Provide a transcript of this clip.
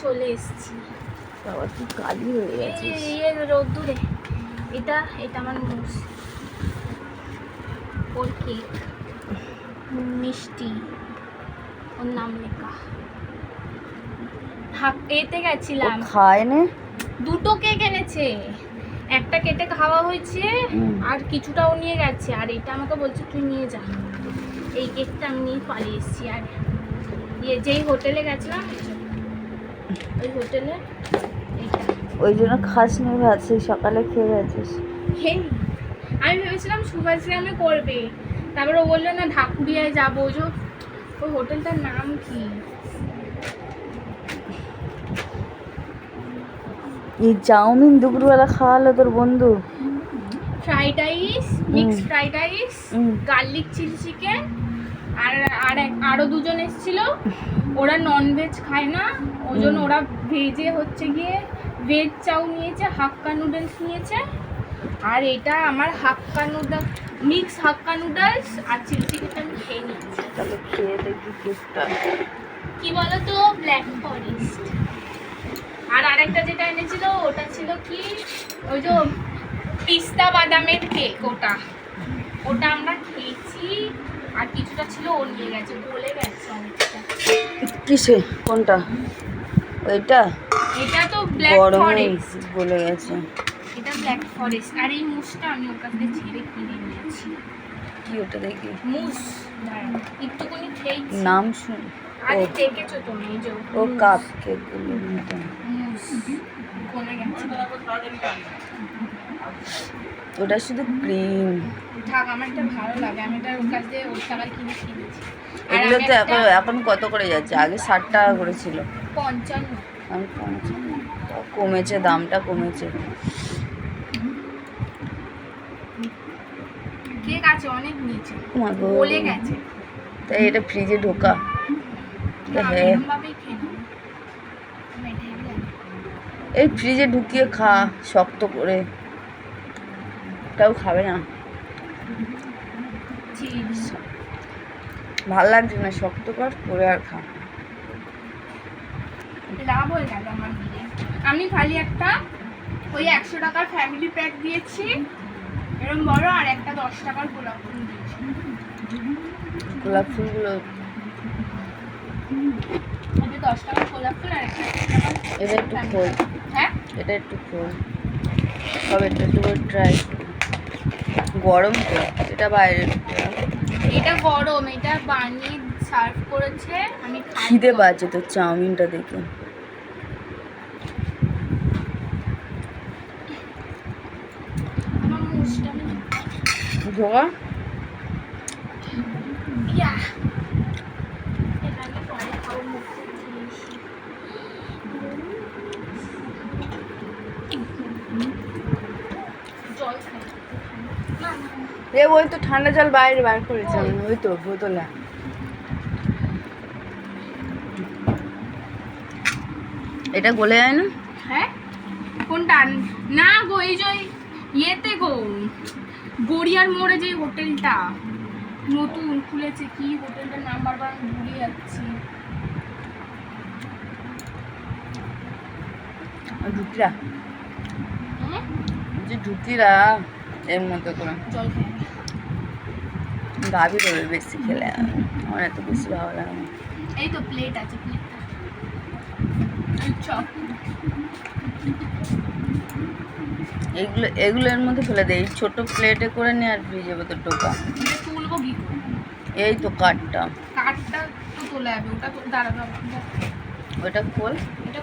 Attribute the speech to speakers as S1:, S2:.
S1: চলে এসেছি।
S2: বাবা কি কালি হয়ে গেছে।
S1: এই রোদ্দুরে এটা আমার মুস, ওর কেক মিষ্টি, ওর নাম লেখা। এতে গেছিলাম,
S2: খায় না,
S1: দুটো কেক এনেছে, একটা কেটে খাওয়া হয়েছে আর কিছুটাও নিয়ে গেছে, আর এটা আমাকে বলছে তুই নিয়ে যা। এই কেকটা আমি নিয়ে পালিয়ে এসেছি। আর যেই হোটেলে গেছিলাম ওই হোটেলে এইটা,
S2: ওই জন্য খাস নি ভাত, সেই সকালে খেয়ে গেছিস।
S1: আমি ভেবেছিলাম সুভাষগ্রামে করবে, তারপরে ও বললো না ঢাকুরিয়ায় যাবো। ওই হোটেলটার নাম কি?
S2: এই চাউমিন দুপুরবেলা খাওয়ালো তোর বন্ধু।
S1: Fried rice, mix fried rice, garlic chilli chicken, আরো দুজন এসেছিল, ওরা ননভেজ খায় না, ওই জন্য ওরা ভেজে হচ্ছে গিয়ে ভেজ চাউ নিয়েছে, হাক্কা নুডলস নিয়েছে, আর এটা আমার হাক্কা নুডলস, মিক্স হাক্কা নুডলস আর চিলি চিকেনটা আমি খেয়ে নিয়েছি।
S2: তাহলে খেয়ে দেখি কেকটা
S1: কি বলো তো, ব্ল্যাক ফরেস্ট। আর আরেকটা যেটা এনেছিল ওটা ছিল কি, ওই যে পিস্তা বাদামের কেক, ওটা আমরা খেয়েছি। আর কিছুটা ছিল ও নিয়ে গেছে, গলে গেছে অনেকটা।
S2: কিসে, কোনটা? ওইটা?
S1: এটা তো ব্ল্যাক ফরেস্ট,
S2: গলে গেছে।
S1: এটা ব্ল্যাক ফরেস্ট। আর এই মুসটা আমি ওর কাছে ছেড়ে কিনে নিয়েছি।
S2: কি ওটা দেখি?
S1: মুস, দাঁড়াও একটুখানি খেয়েছি,
S2: নাম শুন।
S1: আরে দেখেছো তুমি? এই যে
S2: ও কাপ কেক গুলো মতো
S1: মুস গলে গেছে।
S2: ওটা শুধু ক্রিম।
S1: থাক, আমার এটা ভালো লাগে, আমি এটা ওর কাছে ওর টাকায় কিনে খেয়েছি।
S2: এগুলো তো এখন কত করে যাচ্ছে? আগে 60 টাকা করে ছিল।
S1: 55।
S2: আমি 55, কমেছে, দামটা কমেছে।
S1: কেক আছে অনেক নিচে,
S2: মা গো,
S1: গলে গেছে।
S2: তাই এটা ফ্রিজে ঢোকা? হ্যাঁ,
S1: এরকমভাবেই খেয়ে নেবো। আমি এটাই জানি।
S2: এই ফ্রিজে ঢুকিয়ে খা শক্ত করে, তাও খাবে না, ভাল লাগছে না, শক্ত কর করে আর খা।
S1: লাভ হয়ে গেল আমার দিলে। আমি খালি একটা ওই 100 টাকার ফ্যামিলি প্যাক দিয়েছি এরকম বড়, আর একটা 10 টাকার গোলাপ ফুল দিয়েছি।
S2: গোলাপ ফুলগুলো,
S1: ওই 10 টাকার গোলাপ ফুল আর একটা
S2: এটা একটু খোল।
S1: হ্যাঁ,
S2: এটা একটু খোল, তবে এটা একটু ট্রাই। গরম তো, এটা বাইরে।
S1: এটা গরম, এটা বানিয়ে সার্ভ করেছে, আমি
S2: খিদে পাচ্ছে তো চাউমিনটা দেখে।
S1: আমার মুখটা
S2: ধোয়া
S1: ইয়া, এটা আমি পরে খাবো, মুখটা দিয়েছি। জল খাই
S2: এ, ওই তো ঠান্ডা জল বাইরে বার করেছে, ওই তো বোতলে। এটা গলে যায় না?
S1: হ্যাঁ, কোনটা? না গো, এই যে ইয়েতে গো, গড়িয়ার মোড়ে যে হোটেলটা নতুন খুলেছে, কি হোটেলটার নাম বারবার আমি ভুলে যাচ্ছি।
S2: ঢুকিরা, যে ঢুকিরা এর মতো করে
S1: জল খাই।
S2: গাভী রবে বেশি খেলে, আমার এত বেশি ভালো লাগে না।
S1: এই তো প্লেট আছে, প্লেটটা চপ।
S2: এগুলো এর মধ্যে ফেলে দেয়, ছোট প্লেটে করে নিয়ে আর ফ্রিজে ভেতর ঢোকা।
S1: তুলবো কি করে?
S2: এই তো কাঠটা
S1: তো তোলা যাবে, ওটা তো দাঁড়াবে।
S2: ওটা খোল।
S1: এটা